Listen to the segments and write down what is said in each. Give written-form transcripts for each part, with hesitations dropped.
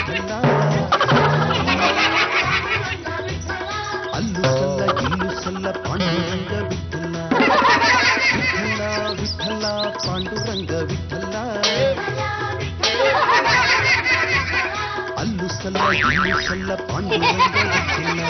ವಿಠಲ ಅಲ್ಲು ಸಲ್ಲ ಇಲ್ಲು ಸಲ್ಲ ಪಾಂಡುರಂಗ ವಿಠಲ ವಿಠಲ ವಿಠಲ ಪಾಂಡುರಂಗ ವಿಠಲ ಅಲ್ಲು ಸಲ್ಲ ಇಲ್ಲು ಸಲ್ಲ ಪಾಂಡುರಂಗ ವಿಠಲ.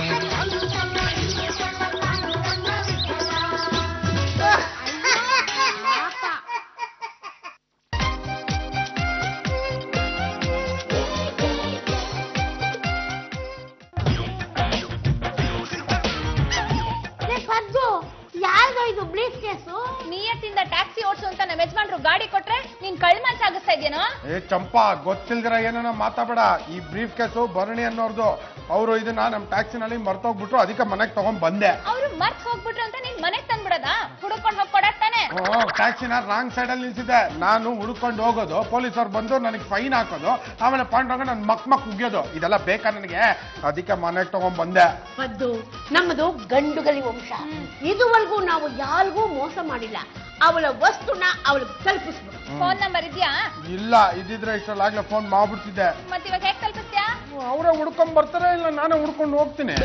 ನಿಯತ್ತಿಂದ ಟ್ಯಾಕ್ಸಿ ಓಡಿಸು ಅಂತ ನಮ್ಮ ಯಜಮಾನ್ರು ಗಾಡಿ ಕೊಟ್ರೆ ನೀನ್ ಕಳ್ಮಾಚ್ ಆಗಿಸ್ತಾ ಇದೆಯೇನೋ? ಏ ಚಂಪಾ, ಗೊತ್ತಿಲ್ದಿರ ಏನೋ ಮಾತಾಡಬೇಡ. ಈ ಬ್ರೀಫ್ ಕೇಸು ಭರಣಿ ಅನ್ನೋರ್ದು. ಅವರು ಇದನ್ನ ನಮ್ಮ ಟ್ಯಾಕ್ಸಿನಲ್ಲಿ ಮರ್ತೋಗ್ಬಿಟ್ರು, ಅದಕ್ಕೆ ಮನೆಗೆ ತಗೊಂಡ್ ಬಂದೆ. ಅವ್ರು ಮರ್ತ್ ಹೋಗ್ಬಿಟ್ರು ಅಂತ ನೀನ್ ಮನೆಗ್ ತಂದ್ಬಿಡದ? ಹುಡುಕೊಂಡು ಹೋಗಿ ಕೊಡತ್ತಾನೆ. ಟ್ಯಾಕ್ಸಿನ ರಾಂಗ್ ಸೈಡ್ ಅಲ್ಲಿ ನಿಲ್ಸಿದ್ದೆ. ನಾನು ಹುಡುಕೊಂಡು ಹೋಗೋದು, ಪೊಲೀಸರು ಬಂದು ನನಗೆ ಫೈನ್ ಹಾಕೋದು, ಆಮೇಲೆ ಪಾಂಡುರಂಗ ನನ್ ಮಕ್ ಉಗ್ಯೋದು, ಇದೆಲ್ಲ ಬೇಕಾ ನನಗೆ? ಅದಕ್ಕೆ ಮನೆಗೆ ತಗೊಂಡ್ ಬಂದೆ. ನಮ್ಮದು ಗಂಡುಗಲಿ ವಂಶ. ಇದುವರೆಗೂ ನಾವು ಯಾರಿಗೂ ಮೋಸ ಮಾಡಿಲ್ಲ. ಅವಳ ವಸ್ತುನ ಅವಳಿಗೆ ತಲುಪಿಸ್ಬಿಡು. ಫೋನ್ ನಂಬರ್ ಇದೆಯಾ? ಇಲ್ಲ, ಇದ್ದಿದ್ರೆ ಇಷ್ಟೊಳಾಗ್ಲೇ ಫೋನ್ ಮಾಡ್ಬಿಡ್ತಿದ್ದೆ. ಮತ್ತೆ ಇವಾಗ ಹೇಗ್ ತಲುಪಿಸ್ತೀಯಾ? ಅವರೇ ಹುಡ್ಕೊಂಡ್ ಬರ್ತಾರೆ, ಇಲ್ಲ ನಾನೇ ಹುಡ್ಕೊಂಡು ಹೋಗ್ತೀನಿ.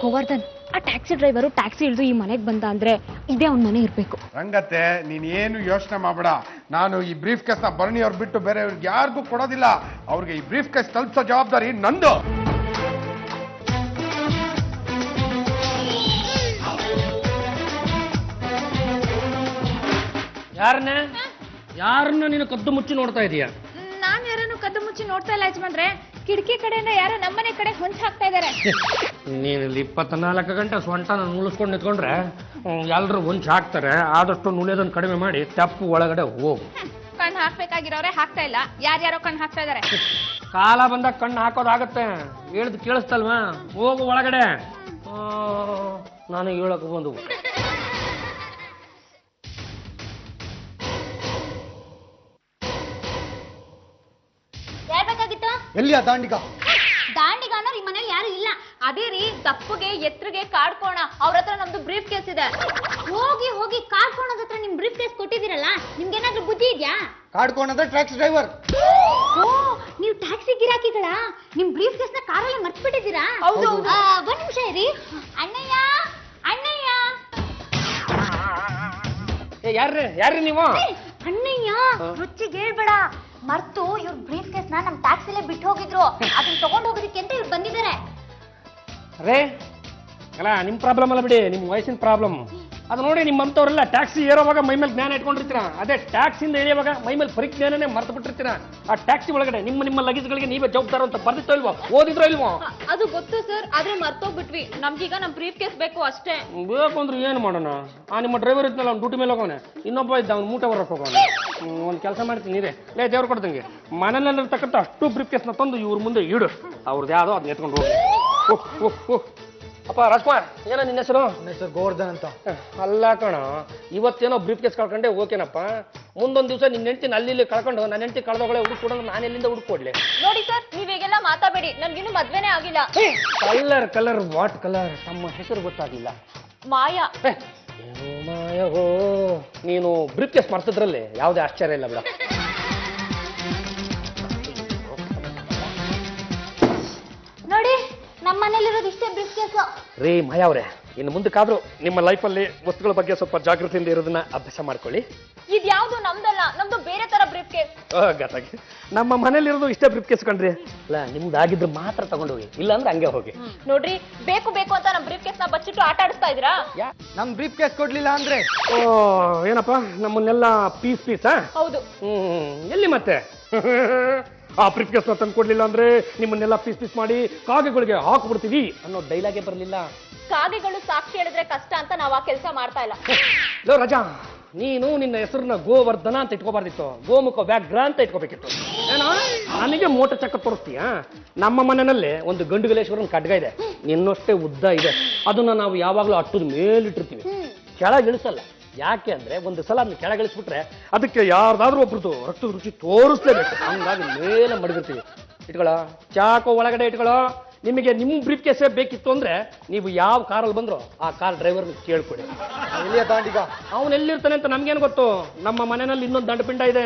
ಗೋವರ್ಧನ್, ಆ ಟ್ಯಾಕ್ಸಿ ಡ್ರೈವರು ಟ್ಯಾಕ್ಸಿ ಇಳಿದು ಈ ಮನೆಗೆ ಬಂದ ಅಂದ್ರೆ ಇದೇ ಅವ್ನ ಮನೆ ಇರ್ಬೇಕು. ರಂಗತ್ತೆ, ನೀನ್ ಏನು ಯೋಚನೆ ಮಾಡ್ಬೇಡ. ನಾನು ಈ ಬ್ರೀಫ್ ಕೇಸ್ ನ ಭರಣಿ ಅವ್ರು ಬಿಟ್ಟು ಬೇರೆ ಯಾರಿಗೂ ಕೊಡೋದಿಲ್ಲ. ಅವ್ರಿಗೆ ಈ ಬ್ರೀಫ್ ಕೇಸ್ ತಲುಪಿಸೋ ಜವಾಬ್ದಾರಿ ನಂದು. ಯಾರನ್ನ ನೀನು ಕದ್ದು ಮುಚ್ಚಿ ನೋಡ್ತಾ ಇದೀಯಾ? ನಾನ್ ಯಾರನ್ನು ಕದ್ದು ಮುಚ್ಚಿ ನೋಡ್ತಾ ಇಲ್ಲ ಯಜಮಾನ್ರೆ. ಕಿಟಕಿ ಕಡೆಯಿಂದ ಯಾರೋ ನಮ್ಮನೆ ಕಡೆ ಹೊಂಚ್ ಹಾಕ್ತಾ ಇದಾರೆ. ನೀನು ಇಲ್ಲಿ 24 ಗಂಟೆ ಸೊಂಟನ ನುಳಿಸ್ಕೊಂಡು ನಿಂತ್ಕೊಂಡ್ರೆ ಎಲ್ರು ಹೊಂಚ್ ಹಾಕ್ತಾರೆ. ಆದಷ್ಟು ನುಳಿಯೋದನ್ನ ಕಡಿಮೆ ಮಾಡಿ ತಪ್ಪು ಒಳಗಡೆ ಹೋಗು. ಕಣ್ಣು ಹಾಕ್ಬೇಕಾಗಿರೋರೆ ಹಾಕ್ತಾ ಇಲ್ಲ, ಯಾರ್ಯಾರೋ ಕಣ್ಣು ಹಾಕ್ತಾ ಇದಾರೆ. ಕಾಲ ಬಂದಾಗ ಕಣ್ಣು ಹಾಕೋದಾಗತ್ತೆ. ಹೇಳ್ದು ಕೇಳಿಸ್ತಲ್ವಾ? ಹೋಗು ಒಳಗಡೆ. ನಾನು ಹೇಳಕ್ ಬಂದು ಹೇಳ್ಬೇಕಾಗಿತ್ತು. ಎಲ್ಲಿಯ ದಾಂಡಿಗ? ದಾಂಡಿಗ ಅನ್ನೋರು ಈ ಮನೇಲಿ ಯಾರು ಇಲ್ಲ. ಅದೇ ರೀ, ದಪ್ಪಗೆ ಎತ್ತರಿಗೆ ಕಾಡ್ಕೋಣ, ಅವ್ರ ಹತ್ರ ನಮ್ದು ಬ್ರೀಫ್ ಕೇಸ್ ಇದೆ. ಹೋಗಿ ಹೋಗಿ ಕಾಡ್ಕೋಣದ ಹತ್ರ ನಿಮ್ ಬ್ರೀಫ್ ಕೇಸ್ ಕೊಟ್ಟಿದ್ದೀರಲ್ಲ, ನಿಮ್ಗೇನಾದ್ರೂ ಬುದ್ಧಿ ಇದ್ಯಾ? ಕಾಡ್ಕೊಂಡ್ರೆ ಟ್ಯಾಕ್ಸಿ ಡ್ರೈವರ್. ಓ, ನೀವು ಟ್ಯಾಕ್ಸಿ ಗಿರಾಕಿಗಳ? ನಿಮ್ ಬ್ರೀಫ್ ಕೇಸ್ ನ ಕಾರಲ್ಲಿ ಮರ್ತ್ಬಿಟ್ಟಿದ್ದೀರಾ? ಹೌದು. ಒಂದ್ ನಿಮಿಷ ಇರಿ. ಅಣ್ಣಯ್ಯ, ಅಣ್ಣಯ್ಯ. ಯಾರ್ರಿ ನೀವು? ಅಣ್ಣಯ್ಯ, ರುಚಿಗೆ ಹೇಳ್ಬೇಡ. ಮರ್ತು ಇವ್ರ ಬ್ರೀಫ್ ಕೇಸ್ ನ ನಮ್ ಟ್ಯಾಕ್ಸಿಲೇ ಬಿಟ್ಟು ಹೋಗಿದ್ರು. ಅದನ್ನ ತಗೊಂಡ್ ಹೋಗೋದಕ್ಕೆ ಅಂತ ಇವ್ರು ಬಂದಿದ್ದಾರೆ. ರೇ ಅಲ್ಲ, ನಿಮ್ ಪ್ರಾಬ್ಲಮ್ ಅಲ್ಲ ಬಿಡಿ, ನಿಮ್ ವಯಸ್ಸಿನ ಪ್ರಾಬ್ಲಮ್. ಅದು ನೋಡಿ, ನಿಮ್ಮಂತವ್ರೆಲ್ಲ ಟ್ಯಾಕ್ಸಿ ಏರೋವಾಗ ಮೈ ಮೇಲೆ ಜ್ಞಾನ ಇಟ್ಕೊಂಡಿರ್ತೀರ. ಅದೇ ಟ್ಯಾಕ್ಸಿಯಿಂದ ಇಳಿಯುವಾಗ ಮೈ ಮೇಲೆ ಪರಿಜ್ಞಾನನೇ ಮರ್ತು ಬಿಟ್ಟಿರ್ತೀರ. ಆ ಟ್ಯಾಕ್ಸಿ ಒಳಗಡೆ ನಿಮ್ಮ ಲಗೇಜ್ಗಳಿಗೆ ನೀವೇ ಜವಾಬ್ದಾರ ಅಂತ ಬರ್ದಿತ್ತೋ ಇಲ್ವೋ? ಓದಿದ್ರೋ ಇಲ್ವೋ? ಅದು ಗೊತ್ತು ಸರ್, ಆದ್ರೆ ಮರ್ತೋಗ್ಬಿಟ್ವಿ. ನಮ್ಗೀಗ ನಮ್ ಬ್ರೀಫ್ ಕೇಸ್ ಬೇಕು ಅಷ್ಟೇ. ಬೇಕು ಅಂದ್ರೆ ಏನ್ ಮಾಡೋಣ? ನಿಮ್ಮ ಡ್ರೈವರ್ ಇದ್ನಲ್ಲ, ಅವ್ನು ಡ್ಯೂಟಿ ಮೇಲೆ ಹೋಗೋನೆ, ಇನ್ನೊಬ್ಬ ಇದ್ದ ಅವ್ನು ಮೂಟೆ ಹೊರಕ್ಕೆ ಹೋಗೋಣ. ಒಂದು ಕೆಲಸ ಮಾಡ್ತೀನಿ ಇದೆ, ಲೇ ದೇವ್ರು ಕೊಡ್ದಂಗೆ ಮನೆಯಲ್ಲಿರ್ತಕ್ಕಂಥ ಅಷ್ಟು ಬ್ರೀಫ್ ಕೇಸ್ನ ತಂದು ಇವ್ರ ಮುಂದೆ ಇಡು. ಅವ್ರದ್ದು ಯಾವುದೋ ಅದನ್ನ ಎತ್ಕೊಂಡು ಹೋಗಿ. ಅಪ್ಪ ರಾಜ್ಕುಮಾರ್, ಏನೋ ನಿನ್ನ ಹೆಸರು? ನನ್ನ ಹೆಸರು ಗೋವರ್ಧನ್ ಅಂತ. ಅಲ್ಲ ಕಣ, ಇವತ್ತೇನೋ ಬ್ರೀಫ್ ಕೇಸ್ ಕಳ್ಕೊಂಡೆ, ಓಕೆನಪ್ಪ. ಮುಂದೊಂದು ದಿವಸ ನಿನ್ನ ಹೆಂಡ್ತಿನ ಅಲ್ಲಿ ಕಳ್ಕೊಂಡು ನನ್ನ ಹೆಂಡ್ತಿ ಕಳೆದೋಗಳೆ ಹುಡುಕೊಡೋದು ನಾನು ಎಲ್ಲಿಂದ ಹುಡುಕೊಡ್ಲಿ? ನೋಡಿ ಸರ್, ನೀವೀಗೆಲ್ಲ ಮಾತಾಡಬೇಡಿ, ನನ್ಗಿನ್ನೂ ಮದ್ವೆನೇ ಆಗಿಲ್ಲ. Colour what colour? ತಮ್ಮ ಹೆಸರು ಗೊತ್ತಾಗಿಲ್ಲ. ಮಾಯಾ. ಏನು ಮಾಯವೋ ನೀನು? ಬ್ರೀಫ್ ಕೇಸ್ ಮರ್ತಿದ್ರಲ್ಲಿ ಯಾವುದೇ ಆಶ್ಚರ್ಯ ಇಲ್ಲ ಬಿಡ. ನೋಡಿ, ನಮ್ಮ ಮನೇಲಿರೋದು ಇಷ್ಟೇ ಬ್ರೀಫ್ ಕೇಸ್. ರೀ ಮಾಯಾ ಅವ್ರೆ, ಇನ್ನು ಮುಂದಕ್ಕಾದ್ರೂ ನಿಮ್ಮ ಲೈಫಲ್ಲಿ ವಸ್ತುಗಳ ಬಗ್ಗೆ ಸ್ವಲ್ಪ ಜಾಗೃತಿಯಿಂದ ಇರೋದನ್ನ ಅಭ್ಯಾಸ ಮಾಡ್ಕೊಳ್ಳಿ. ಇದ್ಯಾವುದು ನಮ್ದಲ್ಲ, ನಮ್ದು ಬೇರೆ ತರ ಬ್ರೀಫ್ ಕೇಸ್. ಗೊತ್ತಾಗಿ ನಮ್ಮ ಮನೇಲಿರೋದು ಇಷ್ಟೇ ಬ್ರೀಫ್ ಕೇಸ್ ಕಣ್ರಿ. ಅಲ್ಲ, ನಿಮ್ದಾಗಿದ್ರೆ ಮಾತ್ರ ತಗೊಂಡೋಗಿ, ಇಲ್ಲ ಅಂದ್ರೆ ಹಂಗೆ ಹೋಗಿ. ನೋಡ್ರಿ, ಬೇಕು ಬೇಕು ಅಂತ ನಮ್ ಬ್ರೀಫ್ ಕೇಸ್ ನ ಬಚ್ಚಿಟ್ಟು ಆಟ ಆಡಿಸ್ತಾ ಇದ್ರಾ? ನಮ್ ಬ್ರೀಫ್ ಕೇಸ್ ಕೊಡ್ಲಿಲ್ಲ ಅಂದ್ರೆ ಏನಪ್ಪ, ನಮ್ಮನ್ನೆಲ್ಲ ಪೀಸ್? ಹೌದು. ಎಲ್ಲಿ ಮತ್ತೆ? ಆ ಬ್ರೀಫ್ ಕೇಸ್ ನ ತಂದು ಕೊಡ್ಲಿಲ್ಲ ಅಂದ್ರೆ ನಿಮ್ಮನ್ನೆಲ್ಲ ಪೀಸ್ ಮಾಡಿ ಕಾಗೆಗಳಿಗೆ ಹಾಕ್ಬಿಡ್ತೀವಿ ಅನ್ನೋ ಡೈಲಾಗೇ ಬರಲಿಲ್ಲ. ಕಾಗೆಗಳು ಸಾಕ್ಷಿ ಹೇಳಿದ್ರೆ ಕಷ್ಟ ಅಂತ ನಾವ್ ಆ ಕೆಲಸ ಮಾಡ್ತಾ ಇಲ್ಲ. ಲೋ ರಜಾ, ನೀನು ನಿನ್ನ ಹೆಸರನ್ನ ಗೋವರ್ಧನ ಅಂತ ಇಟ್ಕೋಬಾರ್ದಿತ್ತು, ಗೋಮುಖ ವ್ಯಾಘ್ರ ಅಂತ ಇಟ್ಕೋಬೇಕಿತ್ತು. ಏನೋ ನನಗೆ ಮೋಟ ಚಕ್ಕ ತೋರಿಸ್ತೀಯ? ನಮ್ಮ ಮನೆಯಲ್ಲಿ ಒಂದು ಗಂಡುಗಲೇಶ್ವರನ ಖಡ್ಗ ಇದೆ, ನಿನ್ನಷ್ಟೇ ಉದ್ದ ಇದೆ. ಅದನ್ನ ನಾವು ಯಾವಾಗಲೂ ಅಟ್ಟದ ಮೇಲಿಟ್ಟಿರ್ತೀವಿ, ಕೆಳಗಿಳಿಸಲ್ಲ. ಯಾಕೆ ಅಂದ್ರೆ ಒಂದು ಸಲ ಅದನ್ನ ಕೆಳಗಿಳಿಸ್ಬಿಟ್ರೆ ಅದಕ್ಕೆ ಯಾರ್ದಾದ್ರೂ ಒಬ್ರದ್ದು ರಕ್ತದ ರುಚಿ ತೋರಿಸ್ಲೇಬೇಕು. ಹಂಗಾಗಿ ಮೇಲೆ ಮಡಗಿರ್ತೀವಿ. ಇಟ್ಕೊಳ್ಳೋ ಚಾಕು ಒಳಗಡೆ ಇಟ್ಕೊಳ್ಳೋ, ನಿಮಗೆ ನಿಮ್ಮ ಬ್ರೀಫ್ ಕೇಸೇ ಬೇಕಿತ್ತು ಅಂದ್ರೆ ನೀವು ಯಾವ ಕಾರಲ್ಲಿ ಬಂದ್ರೋ ಆ ಕಾರ್ ಡ್ರೈವರ್ ಕೇಳ್ಕೊಡಿ. ಎಲ್ಲಿಯ ದಾಂಡಿಗ? ಅವನು ಎಲ್ಲಿರ್ತಾನೆ ಅಂತ ನಮ್ಗೇನು ಗೊತ್ತು? ನಮ್ಮ ಮನೆಯಲ್ಲಿ ಇನ್ನೊಂದು ದಂಡಪಿಂಡ ಇದೆ,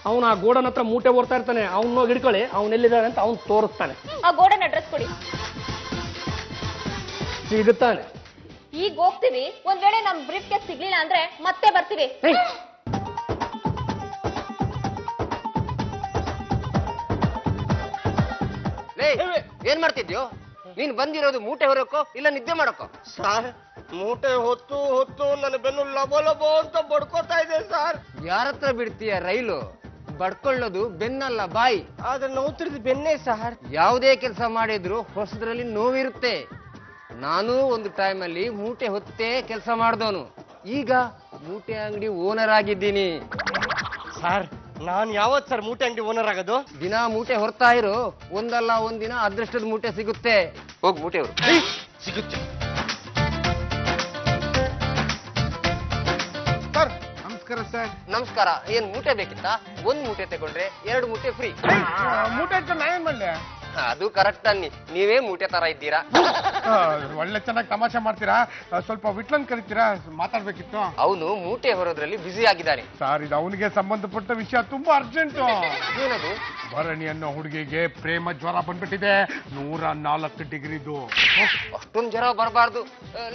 ಅವನು ಆ ಗೋಡನ್ ಹತ್ರ ಮೂಟೆ ಓಡ್ತಾ ಇರ್ತಾನೆ, ಅವ್ನು ಹಿಡ್ಕೊಳ್ಳಿ, ಅವ್ನು ಎಲ್ಲಿದ್ದಾನೆ ಅಂತ ಅವ್ನು ತೋರಿಸ್ತಾನೆ. ಆ ಗೋಡನ್ ಅಡ್ರೆಸ್ ಕೊಡಿ. ಸಿಗುತ್ತಾನೆ. ಈಗ ಹೋಗ್ತೀವಿ, ಒಂದ್ ವೇಳೆ ನಮ್ ಬ್ರೀಫ್ ಕೇಸ್ ಸಿಗ್ಲಿಲ್ಲ ಅಂದ್ರೆ ಮತ್ತೆ ಬರ್ತೀವಿ. ಏನ್ ಮಾಡ್ತಿದ್ಯೋ ನೀನ್? ಬಂದಿರೋದು ಮೂಟೆ ಹೊರಕ್ಕೋ ಇಲ್ಲ ನಿದ್ದೆ ಮಾಡಕ್ಕೋ? ಸರ್, ಮೂಟೆ ಹೊತ್ತು ಹೊತ್ತು ನನ್ನ ಬೆನ್ನು ಲಬೋ ಲಬೋ ಅಂತ ಬಡ್ಕೋತಾ ಇದೆ ಸರ್. ಯಾರತ್ರ ಬಿಡ್ತೀಯ ರೈಲು? ಬಡ್ಕೊಳ್ಳೋದು ಬೆನ್ನಲ್ಲ ಬಾಯಿ. ಆದ್ರೆ ನೋವ್ತಿರೋದು ಬೆನ್ನೇ ಸರ್. ಯಾವುದೇ ಕೆಲಸ ಮಾಡಿದ್ರು ಹೊಸದ್ರಲ್ಲಿ ನೋವಿರುತ್ತೆ. ನಾನು ಒಂದು ಟೈಮಲ್ಲಿ ಮೂಟೆ ಹೊತ್ತೇ ಕೆಲಸ ಮಾಡ್ದವನು, ಈಗ ಮೂಟೆ ಅಂಗಡಿ ಓನರ್ ಆಗಿದ್ದೀನಿ. ಸರ್, ನಾನ್ ಯಾವತ್ ಸರ್ ಮೂಟೆ ಅಂಗಡಿ ಓನರ್ ಆಗೋದು? ದಿನ ಮೂಟೆ ಹೊರ್ತಾ ಇರು, ಒಂದಲ್ಲ ಒಂದಿನ ಅದೃಷ್ಟದ ಮೂಟೆ ಸಿಗುತ್ತೆ. ಹೋಗ್ ಮೂಟೆ ಹೊರು. ಸಿಗುತ್ತೆ. ಸರ್ ನಮಸ್ಕಾರ ಸರ್. ನಮಸ್ಕಾರ. ಏನ್ ಮೂಟೆ ಬೇಕಿತ್ತಾ? ಒಂದ್ ಮೂಟೆ ತಗೊಂಡ್ರೆ 2 ಮೂಟೆ ಫ್ರೀ. ಮೂಟೆ ಇಟ್ಕೊಂಡು ನಾ ಏನ್ ಮಾಡ್ಲೆ? ಅದು ಕರೆಕ್ಟ್ ಅನ್ನಿ, ನೀವೇ ಮೂಟೆ ತರ ಇದ್ದೀರಾ. ಒಳ್ಳೆ ಚೆನ್ನಾಗಿ ತಮಾಷೆ ಮಾಡ್ತೀರಾ. ಸ್ವಲ್ಪ ವಿಟ್ಲನ್ ಕರಿತೀರಾ, ಮಾತಾಡ್ಬೇಕಿತ್ತು. ಅವನು ಮೂಟೆ ಹೊರೋದ್ರಲ್ಲಿ ಬ್ಯುಸಿ ಆಗಿದ್ದಾನೆ. ಸರ್, ಇದು ಅವನಿಗೆ ಸಂಬಂಧಪಟ್ಟ ವಿಷಯ, ತುಂಬಾ ಅರ್ಜೆಂಟು. ಏನದು? ಭರಣಿ ಅನ್ನೋ ಹುಡುಗಿಗೆ ಪ್ರೇಮ ಜ್ವರ ಬಂದ್ಬಿಟ್ಟಿದೆ, 104 ಡಿಗ್ರಿದು. ಅಷ್ಟೊಂದು ಜ್ವರ ಬರಬಾರ್ದು.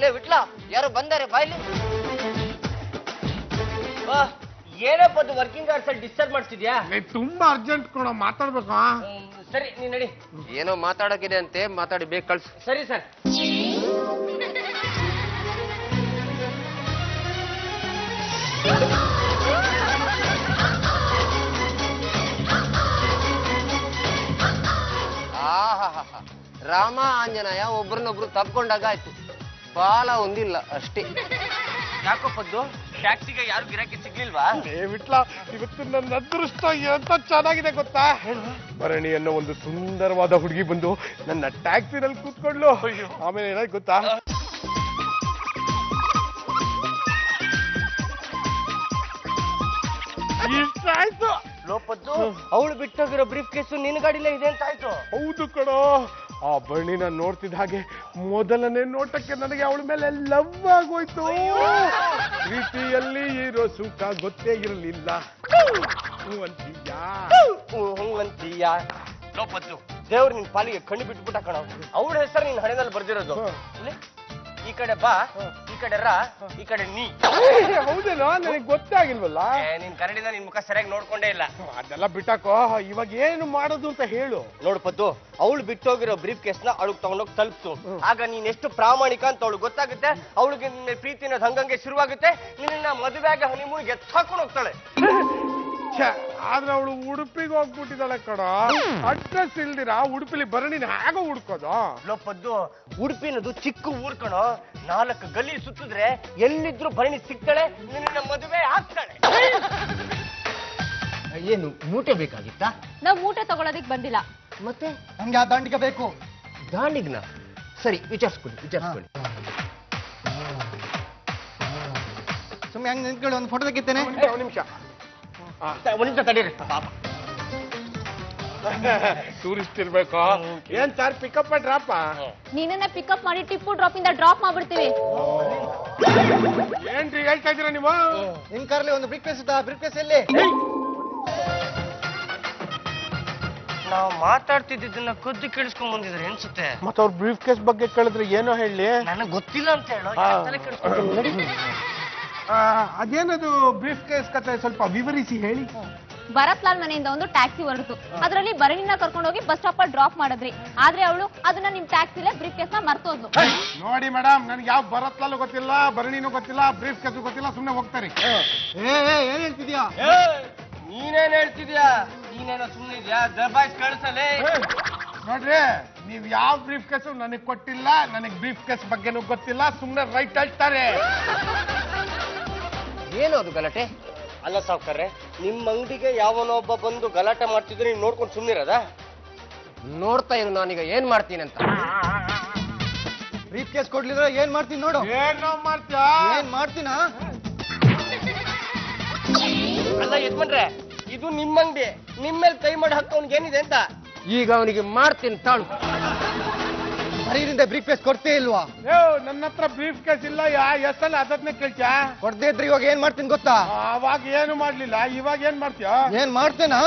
ಲೇ ವಿಟ್ಲ, ಯಾರು ಬಂದಾರೆ ಬಾಯ್ಲಿ. ಏನಪ್ಪ ಅದು ವರ್ಕಿಂಗ್ ಅವರ್ಸ್ ಅಲ್ಲಿ ಡಿಸ್ಟರ್ಬ್ ಮಾಡ್ತಿದ್ಯಾ? ತುಂಬಾ ಅರ್ಜೆಂಟ್ ಕೊಡ, ಮಾತಾಡ್ಬೇಕು. ಸರಿ, ನೀನ್ ನಡಿ. ಏನೋ ಮಾತಾಡೋಕಿದೆ ಅಂತೆ, ಮಾತಾಡಿ ಬೇಗ ಕಳ್ಸು. ಸರಿ ಸರ್. ಆಹಾಹಾ, ರಾಮ ಆಂಜನೇಯ ಒಬ್ರನ್ನೊಬ್ರು ತಪ್ಕೊಂಡಾಗ ಆಯ್ತು, ಬಾಲ ಒಂದಿಲ್ಲ ಅಷ್ಟೇ. ಯಾಕೋಪದ್ದು ಟ್ಯಾಕ್ಸಿಗೆ ಯಾರು ಗಿರಾಕಿ ಸಿಗ್ಲಿಲ್ವಾ? ವಿಟ್ಲ, ಇವತ್ತು ನನ್ನ ಅದೃಷ್ಟ ಎಂತ ಚೆನ್ನಾಗಿದೆ ಗೊತ್ತಾ? ಭರಣಿ ಅನ್ನೋ ಒಂದು ಸುಂದರವಾದ ಹುಡುಗಿ ಬಂದು ನನ್ನ ಟ್ಯಾಕ್ಸಿನಲ್ಲಿ ಕೂತ್ಕೊಂಡ್ಲು. ಆಮೇಲೆ ಏನಾಯ್ತು ಗೊತ್ತಾ? ಇಷ್ಟಾಯ್ತು. ಲೋಪದ್ದು ಅವಳು ಬಿಟ್ಟೋಗಿರೋ ಬ್ರೀಫ್ ಕೇಸು ನಿನ್ನ ಗಾಡಿಲೇ ಇದೆ ಅಂತ ಆಯ್ತು. ಹೌದು ಕಣೋ. ಆ ಭರಣಿನ ನೋಡ್ತಿದ್ದ ಹಾಗೆ ಮೊದಲನೇ ನೋಟಕ್ಕೆ ನನಗೆ ಅವಳ ಮೇಲೆ ಲವ್ ಆಗೋಯ್ತು. ಪ್ರೀತಿಯಲ್ಲಿ ಇರೋ ಸುಖ ಗೊತ್ತೇ ಇರಲಿಲ್ಲ. ಅಂತೀಯಾ? ಲೋಪದ್ದು ದೇವ್ರು ನಿನ್ ಪಾಲಿಗೆ ಕಣ್ಣು ಬಿಟ್ಬಿಟ್ಟ ಕಣ. ಅವಳ ಹೆಸರು ನಿನ್ ಹಣೆದಲ್ಲಿ ಬರ್ದಿರೋದು. ಈ ಕಡೆ ಬಾ, ಈ ಕಡೆ ರಾ, ಈ ಕಡೆ ನೀ. ಹೌದೇನೋ, ನನಗೆ ಗೊತ್ತಾಗಿಲ್ವಲ್ಲ. ನೀನ್ ಕನ್ನಡಿನ ನಿನ್ ಮುಖ ಸರಿಯಾಗಿ ನೋಡ್ಕೊಂಡೇ ಇಲ್ಲ. ಅದೆಲ್ಲ ಬಿಟ್ಟಾಕೋ, ಇವಾಗ ಏನು ಮಾಡೋದು ಅಂತ ಹೇಳು. ನೋಡ್ಪದ್ದು, ಅವಳು ಬಿಟ್ಟೋಗಿರೋ ಬ್ರೀಫ್ ಕೇಸ್ನ ಅವಳಿಗೆ ತಗೊಂಡೋಗಿ ತಲುಪ್ತು. ಆಗ ನೀನ್ ಎಷ್ಟು ಪ್ರಾಮಾಣಿಕ ಅಂತ ಅವಳು ಗೊತ್ತಾಗುತ್ತೆ. ಅವಳಿಗೆ ನಿನ್ನ ಪ್ರೀತಿ ಅನ್ನೋದು ಹಂಗಂಗೆ ಶುರುವಾಗುತ್ತೆ. ನಿನ್ನ ಮದುವೆಯಾಗಿ ಹನಿಮೂನಿಗೆ ಎತ್ತಾಕೊಂಡು ಹೋಗ್ತಾಳೆ. ಆದ್ರೆ ಅವಳು ಉಡುಪಿಗೆ ಹೋಗ್ಬಿಟ್ಟಿದ್ದಾಳೆ ಕಣ. ಅಡ್ರೆಸ್ ಇಲ್ದಿರ ಉಡುಪಿಲಿ ಭರಣಿನ ಹೇಗೋ ಹುಡ್ಕೋದು? ಲೋಪದ್ದು, ಉಡುಪಿ ಅನ್ನೋದು ಚಿಕ್ಕ ಊರ್ ಕಣೋ. 4 ಗಲಿ ಸುತ್ತಿದ್ರೆ ಎಲ್ಲಿದ್ರು ಭರಣಿ ಸಿಗ್ತಾಳೆ, ನಿನ್ನ ಮದುವೆ ಆಗ್ತಾಳೆ. ಏನು ಮೂಟೆ ಬೇಕಾಗಿತ್ತಾ? ನಾವ್ ಮೂಟೆ ತಗೊಳೋದಿಕ್ ಬಂದಿಲ್ಲ. ಮತ್ತೆ ನಮ್ಗೆ ಆ ದಾಂಡಿಗ ಬೇಕು. ದಾಂಡಿಗ್ನ? ಸರಿ, ವಿಚಾರಿಸ್ಕೊಳ್ಳಿ. ಸುಮ್ಮನೆ ಹಂಗೆ ನಿಂತ್ಕೊಳ್ಳಿ, ಒಂದು ಫೋಟೋ ತೆಗಿತೇನೆ. ಒಂದು ನಿಮಿಷ ತಡೀರಿ. ಟೂರಿಸ್ಟ್ ಇರ್ಬೇಕು. ಏನ್ ಸರ್, ಪಿಕಪ್ ಡ್ರಾಪ? ನೀನನ್ನ ಪಿಕಪ್ ಮಾಡಿ ಟಿಪ್ಪು ಡ್ರಾಪ್ ಇಂದ ಡ್ರಾಪ್ ಮಾಡ್ಬಿಡ್ತೀವಿ. ಏನ್ರಿ ಹೇಳ್ತಾ ಇದೀರ ನೀವು? ನಿನ್ ಕಾರ್ಲಿ ಒಂದು ಬ್ರೀಫ್ ಕೇಸ್ ಇದ್ದ, ಬ್ರೀಫ್ ಕೇಸ್ ಎಲ್ಲಿ? ನಾವು ಮಾತಾಡ್ತಿದ್ದನ್ನ ಕದ್ದು ಕೇಳಿಸ್ಕೊಂಡ್ ಬಂದಿದ್ರೆ ಅನ್ಸುತ್ತೆ. ಮತ್ತ ಅವ್ರ ಬ್ರೀಫ್ ಕೇಸ್ ಬಗ್ಗೆ ಕೇಳಿದ್ರೆ ಏನೋ ಹೇಳಿ. ನನಗ್ ಗೊತ್ತಿಲ್ಲ ಅಂತ ಹೇಳೋ. ಅದೇನದು ಬ್ರೀಫ್ ಕೇಸ್ ಕತೆ, ಸ್ವಲ್ಪ ವಿವರಿಸಿ ಹೇಳಿ. ಭರತ್ ಲಾಲ್ ಮನೆಯಿಂದ ಒಂದು ಟ್ಯಾಕ್ಸಿ ಹೊರಡ್ತು. ಅದರಲ್ಲಿ ಭರಣಿನ ಕರ್ಕೊಂಡೋಗಿ ಬಸ್ ಸ್ಟಾಪ್ ಅಲ್ಲಿ ಡ್ರಾಪ್ ಮಾಡಿದ್ರಿ. ಆದ್ರೆ ಅವಳು ಅದನ್ನ ನಿಮ್ ಟ್ಯಾಕ್ಸಿಲೇ ಬ್ರೀಫ್ ಕೇಸ್ ನ ಮರ್ತೋದ್ಲು. ನೋಡಿ ಮೇಡಮ್, ನನ್ಗೆ ಯಾವ ಭರತ್ ಲಾಲ್ ಗೊತ್ತಿಲ್ಲ, ಭರಣಿನೂ ಗೊತ್ತಿಲ್ಲ, ಬ್ರೀಫ್ ಕೇಸ್ ಗೊತ್ತಿಲ್ಲ. ಸುಮ್ನೆ ಹೋಗ್ತಾರೆ. ಏನ್ ಹೇಳ್ತಿದ್ಯಾ? ನೀನೇನ್ ಹೇಳ್ತಿದ್ಯಾ? ನೀನೇನೋ ಸುಮ್ಮನೆ ಇದ್ಯಾ? ದಬಾಯ್ಸ್ ಕಳ್ಸಲೇ. ನೋಡ್ರಿ, ನೀವ್ ಯಾವ ಬ್ರೀಫ್ ಕೇಸು ನನಗ್ ಕೊಟ್ಟಿಲ್ಲ, ನನಗ್ ಬ್ರೀಫ್ ಕೇಸ್ ಬಗ್ಗೆನೂ ಗೊತ್ತಿಲ್ಲ. ಸುಮ್ನೆ ರೈಟ್ ಹೇಳ್ತಾರೆ. ಏನು ಅದು ಗಲಾಟೆ? ಅಲ್ಲ ಸಾವ್ಕಾರ್ರೆ, ನಿಮ್ಮ ಅಂಗಡಿಗೆ ಯಾವನೊಬ್ಬ ಬಂದು ಗಲಾಟೆ ಮಾಡ್ತಿದ್ರೆ ನೀನ್ ನೋಡ್ಕೊಂಡು ಸುಮ್ನಿರದ? ನೋಡ್ತಾ ಇರು ನಾನೀಗ ಏನ್ ಮಾಡ್ತೀನಿ ಅಂತ. ಬ್ರೀಫ್ ಕೇಸ್ ಕೊಡ್ಲಿದ್ರೆ ಏನ್ ಮಾಡ್ತೀನಿ ನೋಡು. ಏನೋ ಮಾಡ್ತೀಯಾ? ಏನ್ ಮಾಡ್ತೀನಾ? ಅಲ್ಲ ಯಜಮಾನ್ರೆ, ಇದು ನಿಮ್ಮ ಅಂಗಡಿ, ನಿಮ್ಮೇಲೆ ಕೈ ಮಾಡಿ ಹಾಕೋನ್ಗೆ ಏನಿದೆ ಅಂತ. ಈಗ ಅವನಿಗೆ ಮಾಡ್ತೀನಿ ತಾಳು. ಮರೀರಿಂದ ಬ್ರೀಫ್ ಕೇಸ್ ಕೊಡ್ತೇ ಇಲ್ವಾ? ನನ್ನ ಹತ್ರ ಬ್ರೀಫ್ ಕೇಸ್ ಇಲ್ಲ ಎಷ್ಟಲ್ಲ ಅದನ್ನೇ ಕೇಳ್ತ್ಯಾ? ಕೊಡ್ದೇ ಇದ್ರೆ ಇವಾಗ ಏನ್ ಮಾಡ್ತೀನಿ ಗೊತ್ತಾ? ಅವಾಗ ಏನು ಮಾಡ್ಲಿಲ್ಲ, ಇವಾಗ ಏನ್ ಮಾಡ್ತೀಯ? ಏನ್ ಮಾಡ್ತೇನಾ?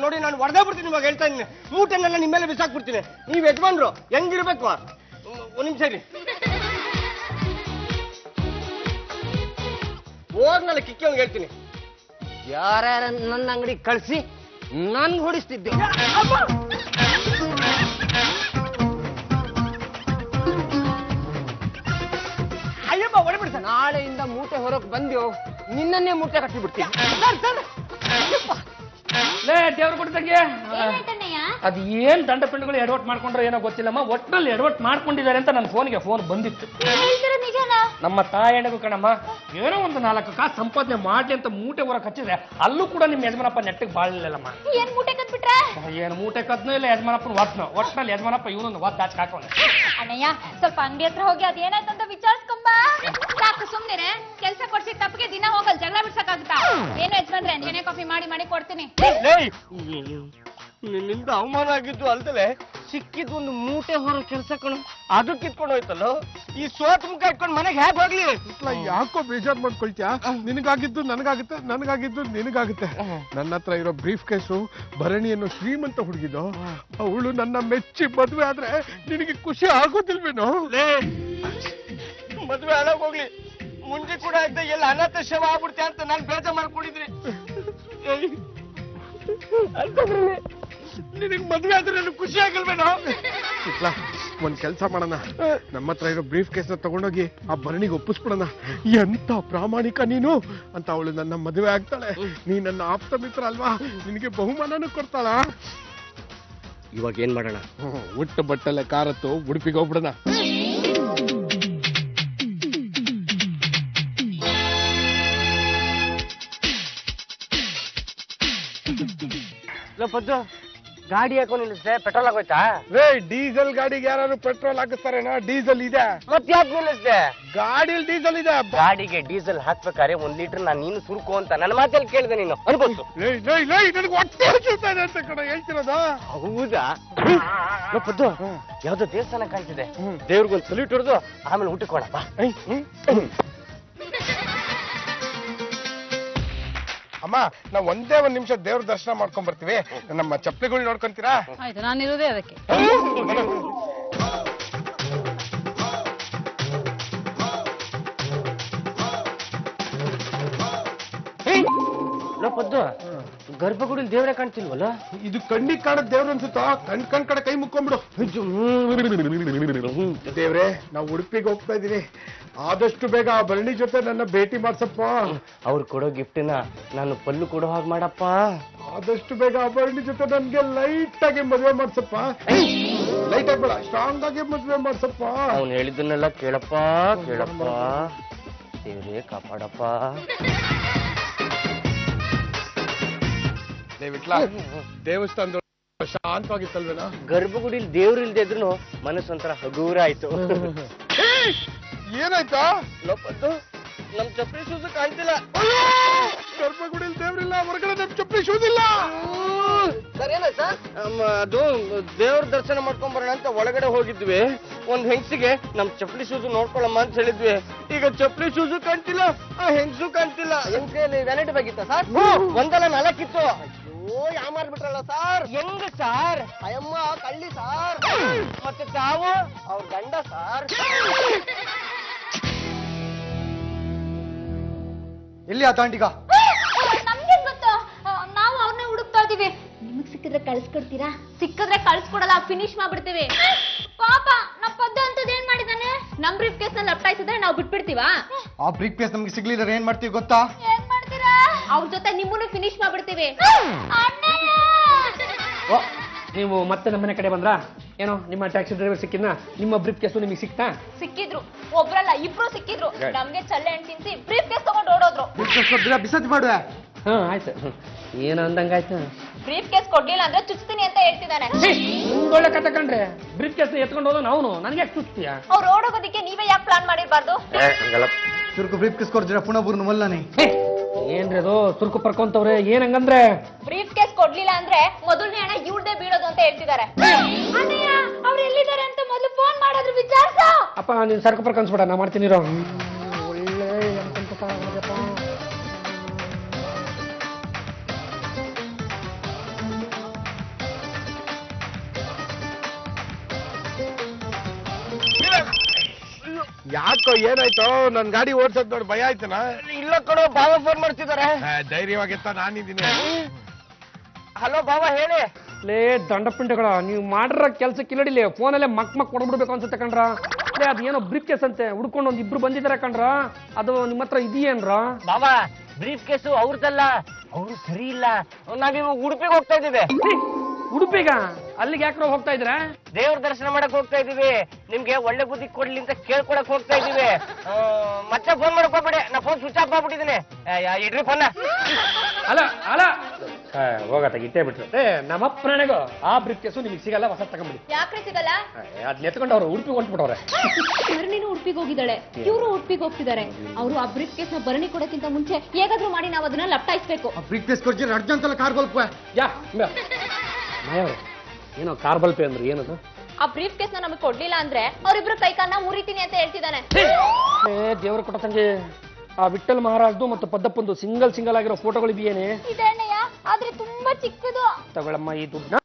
ನೋಡಿ ನಾನು ಹೊಡೆದೇ ಬಿಡ್ತೀನಿ ಇವಾಗ, ಹೇಳ್ತಾ ಇದ್ದೀನಿ. ಮೂಟೆನೆಲ್ಲ ನಿಮ್ಮ ಮೇಲೆ ಬಿಸಾಕ್ಬಿಡ್ತೀನಿ. ನೀವ್ ಯಜಮಾನ್ರು ಹೆಂಗಿರ್ಬೇಕು? ಒಂದ್ ನಿಮಿಷ ಇರಿ. ಹೋಗ್ನಲ್ಲ ಕಿಕ್ಕಿ ಅವ್ನಿಗೆ ಹೇಳ್ತೀನಿ. ಯಾರ್ಯಾರ ನನ್ನ ಅಂಗಡಿ ಕಳ್ಸಿ ನನ್ ಹೊಡಿಸ್ತಿದ್ದೆ. ಅಯ್ಯಪ್ಪ ಹೊಡಿಬಿಡ್ತ. ನಾಳೆಯಿಂದ ಮೂಟೆ ಹೊರಕ್ ಬಂದ್ಯೋ ನಿನ್ನನ್ನೇ ಮೂಟೆ ಕಟ್ಟಿ ಬಿಡ್ತೀನಿ. ಲೇ ದೇವ್ರ ಕೊಡ್ತಂಗೆ ಏನಾಯ್ತಣ್ಣಯ್ಯ? ಅದು ಏನ್ ದಂಡ ಪಿಂಡಗಳು ಎಡವಟ್ ಮಾಡ್ಕೊಂಡ್ರೆ ಏನೋ ಗೊತ್ತಿಲ್ಲಮ್ಮ, ಒಟ್ಟಿನಲ್ಲಿ ಎಡವಟ್ ಮಾಡ್ಕೊಂಡಿದ್ದಾರೆ ಅಂತ ನನ್ನ ಫೋನ್ ಬಂದಿತ್ತು. ಹೇಳ್ತೀರ ನಿಜನಾ? ನಮ್ಮ ತಾಯಣಗೂ ಕಣಮ್ಮ, ಏನೋ ಒಂದು 4 ಕಾಸು ಸಂಪಾದನೆ ಮಾಡ್ಲಿ ಅಂತ ಮೂಟೆ ಹೊರಗೆ ಹಚ್ಚಿದ್ರೆ ಅಲ್ಲೂ ಕೂಡ ನಿಮ್ಮ ಯಜಮಾನಪ್ಪ ನೆಟ್ಟಿಗೆ ಬಾಳಿಲ್ಲಮ್ಮ. ಏನ್ ಮೂಟೆ ಕಟ್ಬಿಟ್ರ? ಏನು ಮೂಟೆ ಕದ್ನೋ ಇಲ್ಲ ಯಜಮಾನಪ್ಪನ ವಾತ್ನೋ, ಒಟ್ಟಿನಲ್ಲಿ ಯಜಮಾನಪ್ಪ ಇವನೊಂದು ವಾತ್ ಹಾಕಿ ಹಾಕೋಣ. ಅಣ್ಣಯ್ಯ ಸ್ವಲ್ಪ ಅಂಗಡಿ ಹತ್ರ ಹೋಗಿ ಅದೇನಾಯ್ತಂತ ವಿಚಾರಿಸ್ಕೊಂಬ. ಸಾಕು ಸುಮ್ನಿರೆ, ಕೆಲ್ಸ ಕೊಡ್ಸಿ ತಪ್ಪಿಗೆ ದಿನ ಹೋಗಲ್ ಜಗಳ ಬಿಡ್ಸಕ್ಕಾಗುತ್ತಾ? ಏನು ಯಜಮಾನ್ರೆ, ಏನೇ ಕಾಫಿ ಮಾಡಿ ಕೊಡ್ತೀನಿ. ನಿನ್ನಿಂದ ಅವಮಾನ ಆಗಿದ್ದು ಅಲ್ದಲೆ ಸಿಕ್ಕಿದ್ ಒಂದು ಮೂಟೆ ಹೊರ ಕೆಲಸ ಕಣು, ಅದು ಕಿತ್ಕೊಂಡು ಹೋಯ್ತಲ್ಲೋ. ಈ ಸೋತ್ ಮುಖ ಇಟ್ಕೊಂಡು ಮನೆಗೆ ಹೇಗೆ ಹೋಗ್ಲಿ? ಯಾಕೋ ಬೇಜಾರ್ ಮಾಡ್ಕೊಳ್ತೀಯಾ? ನಿನಗಾಗಿದ್ದು ನನಗಾಗುತ್ತೆ, ನನಗಾಗಿದ್ದು ನಿನಗಾಗುತ್ತೆ. ನನ್ನ ಹತ್ರ ಇರೋ ಬ್ರೀಫ್ ಕೇಸು ಭರಣಿ ಅನ್ನೋ ಶ್ರೀಮಂತ ಹುಡುಗಿದ್ದು, ಅವಳು ನನ್ನ ಮೆಚ್ಚಿ ಮದ್ವೆ ಆದ್ರೆ ನಿನಗೆ ಖುಷಿ ಆಗೋದಿಲ್ವೇನೋ? ಮದ್ವೆ ಹಾಳಾಗ್ ಹೋಗ್ಲಿ, ಮುಂಜೆ ಕೂಡ ಇದ್ದ ಎಲ್ಲ ಅನಾಥ ಶವ ಆಗ್ಬಿಡ್ತೆ ಅಂತ ನಾನು ಬೇಜಾರ್ ಮಾಡ್ಕೊಂಡಿದ್ರಿ. ನಿನಗೆ ಮದ್ವೆ ಆದ್ರೆ ನನಗೆ ಖುಷಿ ಆಗಲ್ವೇನೋ? ಒಂದ್ ಕೆಲ್ಸ ಮಾಡೋಣ, ನಮ್ಮ ಹತ್ರ ಇರೋ ಬ್ರೀಫ್ ಕೇಸ್ನ ತಗೊಂಡೋಗಿ ಆ ಭರಣಿಗೆ ಒಪ್ಪಿಸ್ಬಿಡೋಣ. ಎಂತ ಪ್ರಾಮಾಣಿಕ ನೀನು ಅಂತ ಅವಳು ನನ್ನ ಮದುವೆ ಆಗ್ತಾಳೆ. ನೀ ನನ್ನ ಆಪ್ತ ಮಿತ್ರ ಅಲ್ವಾ, ನಿನಗೆ ಬಹುಮಾನನೂ ಕೊಡ್ತಾಳ. ಇವಾಗ ಏನ್ ಮಾಡೋಣ? ಉಟ್ಟ ಬಟ್ಟಲೆ ಕಾರತ್ತು ಉಡುಪಿಗೆ ಹೋಗ್ಬಿಡೋಣ. ಪದ್ದು ಗಾಡಿ ಯಾಕೋ ನಿಲ್ಲಿಸ್ದೆ? ಪೆಟ್ರೋಲ್ ಆಗೋಯ್ತಾ? ಡೀಸೆಲ್ ಗಾಡಿಗೆ ಯಾರು ಪೆಟ್ರೋಲ್ ಹಾಕಿಸ್ತಾರೇನೋ? ಡೀಸೆಲ್ ಇದೆ. ಮತ್ ಯಾಕೆ ನಿಲ್ಲಿಸ್ದೆ? ಗಾಡಿಯಲ್ಲಿ ಡೀಸೆಲ್ ಇದೆ. ಗಾಡಿಗೆ ಡೀಸೆಲ್ ಹಾಕ್ಬೇಕಾರೆ 1 ಲೀಟರ್ ನಾನು ನೀನು ಸುರುಕು ಅಂತ ನನ್ನ ಮಾತಲ್ಲಿ ಕೇಳಿದೆ, ನೀನು ಅನ್ಬೋದು. ನನಗೆ ಹೊಟ್ಟೆ ಹರಿಸ್ತಾನೆ ಅಂತ ಕಣ ಹೇಳ್ತಿರೋದ. ಹೌದಾ? ಪದ್ದು ಯಾವ್ದೋ ದೇವಸ್ಥಾನ ಕಾಣ್ತಿದೆ, ದೇವ್ರಿಗೊಂದು ಸಲ್ಯೂಟ್ ಹೊಡೆದು ಆಮೇಲೆ ಊಟಕ್ಕೆ ಹೋಣ ಬಾ. ಅಮ್ಮ, ನಾವ್ ಒಂದೇ 1 ನಿಮಿಷ ದೇವ್ರ ದರ್ಶನ ಮಾಡ್ಕೊಂಡ್ ಬರ್ತೀವಿ. ನಮ್ಮ ಚಪ್ಪಲಿಗಳು ನೋಡ್ಕೊಂತೀರಾ? ಆಯ್ತು, ನಾನಿರೋದೇ ಅದಕ್ಕೆ. ಪದ್ದು ಗರ್ಭಗುಡಿಲಿ ದೇವರೇ ಕಾಣ್ತಿಲ್ವಲ್ಲ? ಇದು ಕಣ್ಣಿಗೆ ಕಾಣದ್ ದೇವ್ರು ಅನ್ಸುತ್ತಾ? ಕಣ್ ಕಡೆ ಕೈ ಮುಕ್ಕೊಂಡ್ಬಿಡು. ದೇವ್ರೆ, ನಾವು ಉಡುಪಿಗೆ ಹೋಗ್ತಾ ಇದೀನಿ, ಆದಷ್ಟು ಬೇಗ ಆ ಭರಣಿ ಜೊತೆ ನನ್ನ ಭೇಟಿ ಮಾಡ್ಸಪ್ಪ. ಅವ್ರು ಕೊಡೋ ಗಿಫ್ಟಿನ ನಾನು ಪಲ್ಲು ಕೊಡೋ ಹಾಗೆ ಮಾಡಪ್ಪ. ಆದಷ್ಟು ಬೇಗ ಆ ಭರಣಿ ಜೊತೆ ನನ್ಗೆ ಲೈಟ್ ಆಗಿ ಮದುವೆ ಮಾಡ್ಸಪ್ಪ. ಲೈಟ್ ಆಗಿ ಬೇಡ, ಸ್ಟ್ರಾಂಗ್ ಆಗಿ ಮದುವೆ ಮಾಡ್ಸಪ್ಪ. ಅವ್ನು ಹೇಳಿದ್ದನ್ನೆಲ್ಲ ಕೇಳಪ್ಪ ಕೇಳಪ್ಪ, ದೇವ್ರೇ ಕಾಪಾಡಪ್ಪ. ದೇವಸ್ಥಾನದ ಶಾಂತವಾಗಿತ್ತಲ್ವೇನಾ? ಗರ್ಭಗುಡಿಲಿ ದೇವ್ರು ಇಲ್ದೇ ಇದ್ರು ಮನಸ್ಸೊಂಥರ ಹಗೂರ ಆಯ್ತು. ಏನಾಯ್ತಾ? ಲೋಪದ್ದು ನಮ್ ಚಪ್ಪಲಿ ಶೂಸ್ ಕಾಣ್ತಿಲ್ಲ. ಗರ್ಭಗುಡಿಲಿ ದೇವ್ರಿಲ್ಲ, ಹೊರಗಡೆ ನಮ್ ಚಪ್ಪಲಿ ಶೂಸ್ ಇಲ್ಲ. ಅದು ದೇವ್ರ ದರ್ಶನ ಮಾಡ್ಕೊಂಡ್ ಬರೋಣ ಅಂತ ಒಳಗಡೆ ಹೋಗಿದ್ವಿ. ಒಂದ್ ಹೆಂಗ್ಸಿಗೆ ನಮ್ ಚಪ್ಪಲಿ ಶೂಸ್ ನೋಡ್ಕೊಳಮ್ಮ ಅಂತ ಹೇಳಿದ್ವಿ. ಈಗ ಚಪ್ಪಲಿ ಶೂಸ್ ಕಾಣ್ತಿಲ್ಲ, ಆ ಹೆಂಗ್ಸು ಕಾಣ್ತಿಲ್ಲ. ಹೆಂಗ್ಸಲ್ಲಿ ವ್ಯಾನಿಟಿ ಬೇಕಿತ್ತ ಸರ್? ಒಂದಲ್ಲ 4 ಇತ್ತು. ಅಯ್ಯೋ, ಯಾಮಾರ್ ಬಿಟ್ರಲ್ಲ ಸಾರ್. ಹೆಂಗ್ ಸಾರ್? ಅಯ್ಯಮ್ಮ ಕಳ್ಳಿ ಸಾರ್. ಮತ್ತೆ ತಾವು ಅವ್ರ ಗಂಡ ಸಾರ್. ಎಲ್ಲಿ ಆ ತಾಂಟಿಗ? ನಮ್ಗೇನ್ ಗೊತ್ತು, ನಾವು ಅವ್ರನ್ನೇ ಹುಡುಕ್ತಾ ಇದೀವಿ. ನಿಮಗ್ ಸಿಕ್ಕಿದ್ರೆ ಕಳ್ಸ್ಕೊಡ್ತೀರಾ? ಸಿಕ್ಕಿದ್ರೆ ಕಳ್ಸ್ಕೊಡಲ್ಲ, ಫಿನಿಶ್ ಮಾಡ್ಬಿಡ್ತೀವಿ. ಪಾಪ ನಮ್ ಪದ್ದ ಅಂತದ್ ಏನ್ ಮಾಡಿದಾನೆ? ನಮ್ ಬ್ರೀಫ್ ಕೇಸ್ ನಲ್ಲಿ ಲಪ್ಟಾಯ್ತಿದ್ರೆ ನಾವು ಬಿಟ್ಬಿಡ್ತೀವಾ? ಆ ಬ್ರೀಫ್ ಕೇಸ್ ನಮ್ಗೆ ಸಿಗ್ಲಿದ್ರೆ ಏನ್ ಮಾಡ್ತೀವಿ ಗೊತ್ತಾ? ಏನ್ ಮಾಡ್ತೀರಾ? ಅವ್ರ ಜೊತೆ ನಿಮ್ಮನ್ನು ಫಿನಿಶ್ ಮಾಡ್ಬಿಡ್ತೀವಿ. ನೀವು ಮತ್ತೆ ನಮ್ಮನೆ ಕಡೆ ಬಂದ್ರಾ? ಏನೋ ನಿಮ್ಮ ಟ್ಯಾಕ್ಸಿ ಡ್ರೈವರ್ ಸಿಕ್ಕಿದ್ನಾ? ನಿಮ್ಮ ಬ್ರೀಫ್ ಕೇಸು ನಿಮಗೆ ಸಿಕ್ತಾ? ಸಿಕ್ಕಿದ್ರು, ಒಬ್ರಲ್ಲ 2 ಸಿಕ್ಕಿದ್ರು. ನಮ್ಗೆ ಚಲ್ಲೆ ಹಣ್ಣು ತಿನ್ಸಿ ಬ್ರೀಫ್ ಕೇಸ್ ತಗೊಂಡು ಓಡೋದ್ರು. ಬ್ರೀಫ್ ಕೇಸ್ ಕೊಡ್ತೀರಾ? ಬಿಸಾತಿ ಮಾಡುವೆ. ಹಾ ಆಯ್ತು, ಏನು ಅಂದಂಗಾಯ್ತು. ಬ್ರೀಫ್ ಕೇಸ್ ಕೊಡ್ಲಿಲ್ಲ ಅಂದ್ರೆ ಚುಚ್ತೀನಿ ಅಂತ ಹೇಳ್ತಿದ್ದಾನೆ. ಒಳ್ಳೆ ಕತೆ ಕಂಡ್ರೆ, ಬ್ರೀಫ್ ಕೇಸ್ ಎತ್ಕೊಂಡು ಹೋದ ನಾವು ನನಗೆ ಯಾಕೆ ಚುಚ್ತೀಯಾ? ಅವ್ರು ಓಡೋಗೋದಿಕ್ಕೆ ನೀವೇ ಯಾಕೆ ಪ್ಲಾನ್ ಮಾಡಿರ್ಬಾರ್ದು? ಚುರುಕು ಬ್ರೀಫ್ ಕೇಸ್ ಕೊಡ್ತೀರಾ? ಪುನಃ ಬೂರ್ನು ಮಲ್ಲನೆ. ಏನ್ರಿ ಅದು ತುರ್ಕು ಪರ್ಕೊಂತವ್ರೆ ಏನ್ ಹಂಗಂದ್ರೆ ಬ್ರೀಫ್ ಕೇಸ್ ಕೊಡ್ಲಿಲ್ಲ ಅಂದ್ರೆ ಮೊದಲನೇ ಹಣ ಇವ್ರದೇ ಬೀಳೋದು ಅಂತ ಹೇಳ್ತಿದ್ದಾರೆ. ಅಣ್ಣಯ್ಯ ಅವ್ರು ಎಲ್ಲಿದ್ದಾರೆ ಅಂತ ಮೊದಲು ಫೋನ್ ಮಾಡಿದ್ರು ವಿಚಾರಿಸ. ಅಪ್ಪ ನೀನ್ ಸರ್ಕು ಪರ್ಕೊಂಡ್ಸ್ಬಿಡ ನಾ ಮಾಡ್ತೀನಿ ಇರೋ. ಒಳ್ಳೆ ಎಂತೆಂತ ಸಾಗಪ್ಪ. ಯಾಕೋ ಏನಾಯ್ತು? ನನ್ ಗಾಡಿ ಓಡ್ಸೋದ್ ನೋಡಿ ಭಯ ಆಯ್ತನ? ಇಲ್ಲ ಕಣೋ, ಬಾವ ಫೋನ್ ಮಾಡ್ತಿದ್ದಾರೆ. ಧೈರ್ಯವಾಗಿತ್ತ ನಾನಿದ್ದೀನಿ. ಹಲೋ ಬಾವ, ಹೇಳಿ. ಲೇ ದಂಡಪಿಂಡಗಳ ನೀವು ಮಾಡಿರೋ ಕೆಲ್ಸಕ್ಕೆ ಇಲ್ಲಡಿಲಿ ಫೋನಲ್ಲೇ ಮಕ್ ಕೊಡ್ಬಿಡ್ಬೇಕು ಅನ್ಸುತ್ತೆ ಕಣ್ರ. ಲೇ ಅದೇನೋ ಬ್ರೀಫ್ ಕೇಸ್ ಅಂತೆ ಹುಡ್ಕೊಂಡು ಒಂದ್ ಇಬ್ರು ಬಂದಿದ್ದಾರೆ ಕಣ್ರ. ಅದು ನಿಮ್ಮ ಹತ್ರ ಇದೆಯೇನ್ರ? ಬಾವ, ಬ್ರೀಫ್ ಕೇಸು ಅವ್ರದ್ದಲ್ಲ, ಅವ್ರು ಸರಿ ಇಲ್ಲ. ನಾವಿವಾಗ ಉಡುಪಿಗೆ ಹೋಗ್ತಾ ಇದ್ದೀವಿ. ಉಡುಪಿಗ? ಅಲ್ಲಿಗೆ ಯಾಕ್ರೋ ಹೋಗ್ತಾ ಇದ್ರ? ದೇವ್ರ ದರ್ಶನ ಮಾಡಕ್ ಹೋಗ್ತಾ ಇದೀವಿ. ನಿಮ್ಗೆ ಒಳ್ಳೆ ಬುದ್ಧಿ ಕೊಡ್ಲಿ ಅಂತ ಕೇಳ್ಕೊಳಕ್ ಹೋಗ್ತಾ ಇದೀವಿ. ಮತ್ತೆ ಫೋನ್ ಮಾಡಕ್ ಹೋಗ್ಬೇಡಿ, ನಾ ಫೋನ್ ಸ್ವಿಚ್ ಆಫ್ ಮಾಡ್ಬಿಟ್ಟಿದ್ದೀನಿ. ಇಡ್ರಿ ಫೋನ್. ಅಲ್ಲ ಅಲ್ಲ ಹೋಗತ್ತ ಇಟ್ಟೇ ಬಿಟ್ರು. ನಮ್ಮಪ್ಪನಿಗೂ ಆ ಬ್ರೀಫ್ ಕೇಸು ನಿಮಗೆ ಸಿಗಲ್ಲ, ಹೊಸ ತಗೊಂಡ್ಬಿಡಿ. ಯಾಕ್ರೆ ಸಿಗಲ್ಲ? ಅದ್ ನೆತ್ಕೊಂಡು ಅವ್ರು ಉಡುಪಿಗೆ ಹೊಂಟ್ಬಿಟ್ಟವ್ರೆ. ಭರಣಿನೂ ಉಡುಪಿಗೆ ಹೋಗಿದ್ದಾಳೆ, ಇವರು ಉಡುಪಿಗೆ ಹೋಗ್ತಿದ್ದಾರೆ. ಅವರು ಆ ಬ್ರೀಫ್ ಕೇಸ್ ನ ಭರಣಿ ಕೊಡೋಕ್ಕಿಂತ ಮುಂಚೆ ಹೇಗಾದ್ರೂ ಮಾಡಿ ನಾವು ಅದನ್ನ ಲಪ್ಟಾಯಿಸ್ಬೇಕು. ಬ್ರೀಫ್ ಕೇಸ್ ಕೊಡ್ತೀನಿ ಅರ್ಜೆಂಟ್ ಅಲ್ಲ ಕಾರ್ golf. ಯಾ ಮಾಯವ್ರೆ, ಏನೋ ಕಾರ್ಬಲ್ ಪೇ ಅಂದ್ರೆ ಏನದು? ಆ ಬ್ರೀಫ್ ಕೇಸ್ ನ ನಮಗೆ ಕೊಡ್ಲಿಲ್ಲ ಅಂದ್ರೆ ಅವ್ರಿಬ್ರು ಕೈ ಕಾಲನ್ನ ಮುರಿತೀನಿ ಅಂತ ಹೇಳ್ತಿದ್ದಾನೆ. ದೇವ್ರ ಕೊಟ್ಟ ತಂಗಿ, ಆ ವಿಠಲ್ ಮಹಾರಾಜ್ದು ಮತ್ತು ಪದ್ದಪ್ಪಂದು ಸಿಂಗಲ್ ಆಗಿರೋ ಫೋಟೋಗಳು ಇದೆಯೇನೆ? ಇದೆ ಅಣ್ಣಯ್ಯ, ಆದ್ರೆ ತುಂಬಾ ಚಿಕ್ಕದು. ತಗೊಳಮ್ಮ ಈ ದುಡ್ಡನ್ನ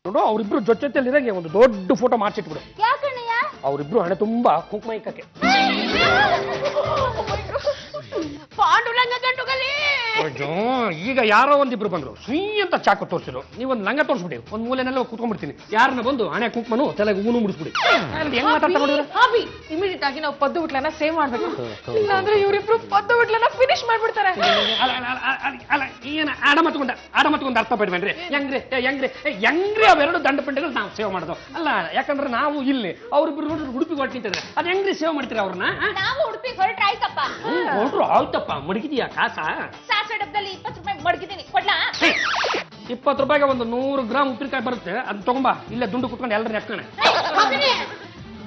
ನೋಡು, ಅವ್ರಿಬ್ರು ಜೊತೆಲಿರಂಗೆ ಒಂದು ದೊಡ್ಡ ಫೋಟೋ ಮಾಡಿಸಿಟ್ಬಿಡು. ಯಾಕಣ್ಣಯ್ಯ? ಅವ್ರಿಬ್ರು ಹಣೆ ತುಂಬಾ ಕುಂಕುಮ ಇಕ್ಕಕ್ಕೆ. ಪಾಂಡುರಂಗ ಗಂಡುಗಲಿ. ಈಗ ಯಾರೋ ಒಂದಿಬ್ರು ಬಂದ್ರು, ಸುಯ್ ಅಂತ ಚಾಕು ತೋರಿಸಿದ್ರು. ನೀವೊಂದು ಲಂಗ ತೋರಿಸ್ಬಿಡಿ, ಒಂದ್ ಮೂಲೆನೆಲ್ಲ ಕೂತ್ಕೊಂಡ್ಬಿಡ್ತೀನಿ. ಯಾರನ್ನ ಬಂದು ಹಣೆ ಕುಂಕುಮನು ತಲೆಗೆ ಹೂನು ಮುಡಿಸ್ಬಿಡಿ. ಹೆಂಗ್ ಮಾತಾಡ್ತಾ ನೋಡಿದ್ರೆ ಅಭಿ ಇಮಿಡಿಯೇಟ್ ಆಗಿ ನಾವು ಪದ್ದು ಬಿಟ್ಲನ್ನ ಸೇವ್ ಮಾಡ್ಬೇಕು, ಇಲ್ಲಾಂದ್ರೆ ಇವರಿಬ್ರು ಪದ್ದು ಬಿಟ್ಲನ್ನ ಫಿನಿಶ್ ಮಾಡ್ಬಿಡ್ತಾರೆ. ಅಲ್ಲ ಏನ ಆಡ ಮತ್ಕೊಂಡ್ ಅರ್ಥ ಪಡ್ಬೇಡ್ರಿ. ಹೆಂಗ್ರಿ ಅವೆರಡು ದಂಡ ಪಿಂಡಗಳು ನಾವು ಸೇವ್ ಮಾಡೋದು ಅಲ್ಲ. ಯಾಕಂದ್ರೆ ನಾವು ಇಲ್ಲಿ ಅವ್ರಿಬ್ರು ನೋಡಿದ್ರೆ ಉಡುಪಿಗೆ ಹೊಟ್ಟು ನಿಂತಿದ್ರೆ ಅದ್ ಹೆಂಗ್ರಿ ಸೇವ್ ಮಾಡ್ತೀರಿ ಅವ್ರನ್ನ? ನಾವು ಉಡುಪಿಗೆ ಹೊರಟ್ರೆ ಆಯ್ತಪ್ಪ. ಹೊರಟ್ರು ಆಯ್ತಪ್ಪ. ಮಡಗಿದೀಯಾ ಕಾಸ? ಸಾಸಿವೆ ಡಬ್ಬದಲ್ಲಿ 20 ರೂಪಾಯಿ ಮಡಗಿದ್ದೀನಿ, ಕೊಡ್ಲಾ? 20 ರೂಪಾಯಿಗೆ ಒಂದು 100 ಗ್ರಾಮ್ ಉಪ್ಪಿನಕಾಯಿ ಬರುತ್ತೆ, ಅದು ತಗೊಂಬಾ. ಇಲ್ಲೇ ದುಂಡು ಕುತ್ಕೊಂಡು ಎಲ್ಲರೂ ಎಕ್ಕಣೆ.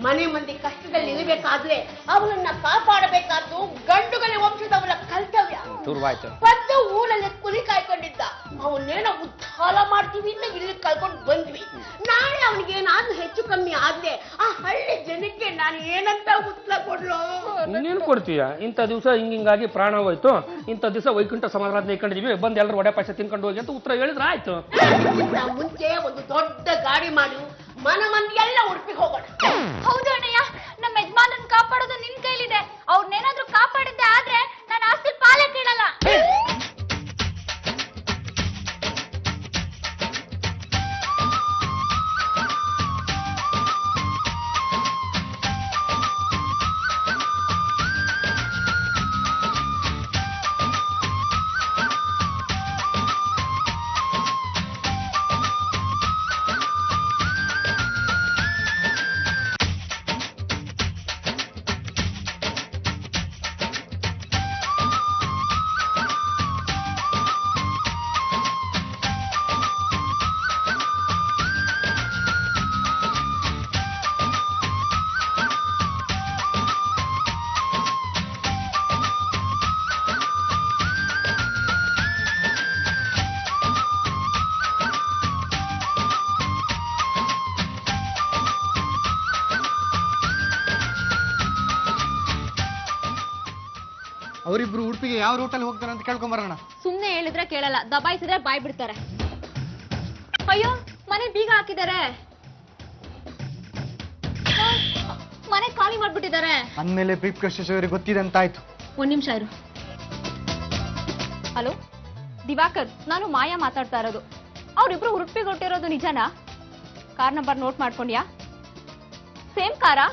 ಮನೆ ಮಂದಿ ಕಷ್ಟದಲ್ಲಿ ಇರಬೇಕಾದ್ರೆ ಅವಳನ್ನ ಕಾಪಾಡಬೇಕಾದ್ದು ಗಂಡುಗಲಿ ವಂಶದವಳ ಕರ್ತವ್ಯ. ಶುರುವಾಯ್ತು. ಪದ್ದು ಊರಲ್ಲಿ ಕುರಿ ಕಾಯ್ಕೊಂಡಿದ್ದ, ಅವನ್ನೇನೋ ಉದ್ಧಾರ ಮಾಡ್ತೀವಿ ಅಂತ ಇಲ್ಲಿ ಕಳ್ಕೊಂಡು ಬಂದ್ವಿ. ನಾಳೆ ಅವನಿಗೆ ಏನಾದ್ರೂ ಹೆಚ್ಚು ಕಮ್ಮಿ ಆದ್ರೆ ಆ ಹಳ್ಳಿ ಜನಕ್ಕೆ ನಾನು ಏನಂತ ಉತ್ತರ ಕೊಡ್ಲು? ಇನ್ನೇನು ಕೊಡ್ತೀಯ? ಇಂಥ ದಿವಸ ಹಿಂಗಾಗಿ ಪ್ರಾಣ ಹೋಯ್ತು, ಇಂಥ ದಿವಸ ವೈಕುಂಠ ಸಮಾರಾಧನೆ ಇಟ್ಕೊಂಡಿದೀವಿ, ಬಂದು ಎಲ್ಲರೂ ಒಡೆ ಪಾಯಸ ತಿನ್ಕೊಂಡು ಹೋಗಿ ಅಂತ ಉತ್ತರ ಹೇಳಿದ್ರೆ ಆಯ್ತು. ಮುಂಚೆ ಒಂದು ದೊಡ್ಡ ಗಾಡಿ ಮಾಡಿ ಮನ ಮಂದಿ ಎಲ್ಲ ಉಡುಪಿಗೆ ಹೋಗೋಣ. ಹೌದು ಅಣ್ಣಯ್ಯ, ನಮ್ಮ ಯಜಮಾನನ್ ಕಾಪಾಡೋದು ನಿನ್ ಕೈಲಿದೆ. ಅವ್ರನ್ನೇನಾದ್ರೂ ಕಾಪಾಡಿದ್ದೆ ಆದ್ರೆ ನಾನು ಆಸ್ತಿ ಪಾಲೇ ಕೇಳಲ್ಲ. ಅವರಿಬ್ರು ಉಡುಪಿಗೆ ಯಾವ ರೂಟಲ್ಲಿ ಹೋಗ್ತಾರೆ ಅಂತ ಕೇಳ್ಕೊಂಬರೋಣ. ಸುಮ್ನೆ ಹೇಳಿದ್ರೆ ಕೇಳಲ್ಲ, ದಬಾಯಿಸಿದ್ರೆ ಬಾಯ್ ಬಿಡ್ತಾರೆ. ಅಯ್ಯೋ, ಮನೆ ಬೀಗ ಹಾಕಿದ್ದಾರೆ, ಮನೆ ಖಾಲಿ ಮಾಡ್ಬಿಟ್ಟಿದ್ದಾರೆ. ಅಂದ್ಮೇಲೆ ಬ್ರೀಫ್ ಕೇಸ್ ಅವರಿಗೆ ಗೊತ್ತಿದೆ ಅಂತ ಆಯ್ತು. ಒಂದ್ ನಿಮಿಷ ಇರು. ಹಲೋ ದಿವಾಕರ್, ನಾನು ಮಾಯಾ ಮಾತಾಡ್ತಾ ಇರೋದು. ಅವ್ರಿಬ್ರು ಉಡುಪಿಗೆ ಹೊರಟಿರೋದು ನಿಜನಾ? ಕಾರ್ ನಂಬರ್ ನೋಟ್ ಮಾಡ್ಕೊಂಡ್ಯಾ? ಸೇಮ್ ಕಾರಾ?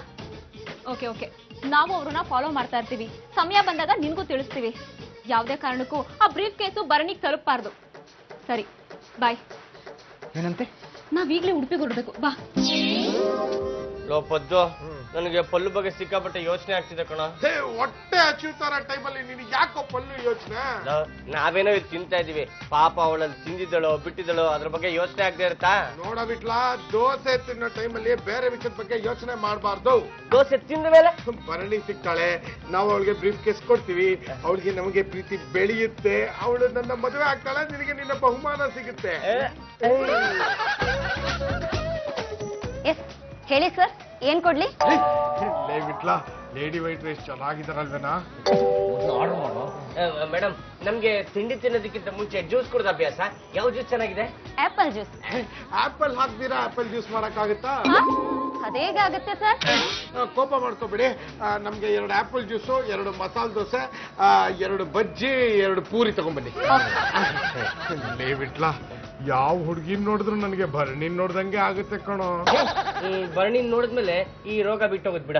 ಓಕೆ ಓಕೆ, ನಾವು ಅವ್ರನ್ನ ಫಾಲೋ ಮಾಡ್ತಾ ಇರ್ತೀವಿ. ಸಮಯ ಬಂದಾಗ ನಿನ್ಗೂ ತಿಳಿಸ್ತೀವಿ. ಯಾವುದೇ ಕಾರಣಕ್ಕೂ ಆ ಬ್ರೀಫ್ ಕೇಸು ಭರಣಿಗೆ ತಲುಪಬಾರ್ದು. ಸರಿ, ಬಾಯ್. ಏನಂತೆ? ನಾವೀಗ್ಲೇ ಉಡುಪಿಗೆ ಹೊರಡ್ಬೇಕು, ಬಾ. ಪದ್ದು ನನಗೆ ಪಲ್ಲು ಬಗ್ಗೆ ಸಿಕ್ಕಾಪಟ್ಟೆ ಯೋಚನೆ ಆಗ್ತಿದೆ ಕಣ. ಹೊಟ್ಟೆ ಹಚ್ಚುತ್ತಾರ ಟೈಮಲ್ಲಿ ನಿನಗೆ ಯಾಕೋ ಪಲ್ಲು ಯೋಚನೆ? ನಾವೇನೋ ಇದು ತಿಂತಾ ಇದೀವಿ, ಪಾಪ ಅವಳಲ್ಲಿ ತಿಂದಿದ್ದಳೋ ಬಿಟ್ಟಿದ್ದಳೋ ಅದ್ರ ಬಗ್ಗೆ ಯೋಚನೆ ಆಗದೆ ಇರುತ್ತಾ? ನೋಡ ಬಿಟ್ಲಾ, ದೋಸೆ ತಿನ್ನೋ ಟೈಮಲ್ಲಿ ಬೇರೆ ವಿಷಯದ ಬಗ್ಗೆ ಯೋಚನೆ ಮಾಡಬಾರ್ದು. ದೋಸೆ ತಿಂದ ಮೇಲೆ ಭರಣಿ ಸಿಗ್ತಾಳೆ, ನಾವು ಅವಳಿಗೆ ಬ್ರೀಫ್ ಕೇಸ್ ಕೊಡ್ತೀವಿ, ಅವಳಿಗೆ ನಮಗೆ ಪ್ರೀತಿ ಬೆಳೆಯುತ್ತೆ, ಅವಳು ನನ್ನ ಮದುವೆ ಆಗ್ತಾಳೆ, ನಿನಗೆ ನಿನ್ನ ಬಹುಮಾನ ಸಿಗುತ್ತೆ. ಎಸ್ ಹೇಳಿ ಸರ್, ಏನ್ ಕೊಡ್ಲಿ? ಬಿಟ್ಲಾ, ಲೇಡಿ ವೈಟ್ ರೈಸ್ ಚೆನ್ನಾಗಿದ್ದಾರಲ್ವೇನಾ? ಮೇಡಮ್, ನಮ್ಗೆ ತಿಂಡಿ ತಿನ್ನೋದಕ್ಕಿಂತ ಮುಂಚೆ ಜ್ಯೂಸ್ ಕುಡ್ದ ಅಭ್ಯಾಸ. ಯಾವ ಜ್ಯೂಸ್ ಚೆನ್ನಾಗಿದೆ? Apple juice. ಆಪಲ್ ಹಾಕ್ದಿರಾ ಆಪಲ್ ಜ್ಯೂಸ್ ಮಾಡಕ್ಕಾಗತ್ತಾ? ಅದೇಗಾಗುತ್ತೆ ಸರ್? ಕೋಪ ಮಾಡ್ಕೋಬೇಡಿ, ನಮ್ಗೆ 2 ಆಪಲ್ ಜ್ಯೂಸು, 2 ಮಸಾಲೆ ದೋಸೆ, 2 ಬಜ್ಜಿ, 2 ಪೂರಿ ತಗೊಂಡ್ಬನ್ನಿ. ಬಿಟ್ಲಾ, ಯಾವ ಹುಡುಗಿನ್ ನೋಡಿದ್ರು ನನಗೆ ಭರಣಿ ನೋಡ್ದಂಗೆ ಆಗುತ್ತೆ ಕಣೋ. ಭರಣಿ ನೋಡಿದ್ಮೇಲೆ ಈ ರೋಗ ಬಿಟ್ಟೋಗುದ್ ಬಿಡ.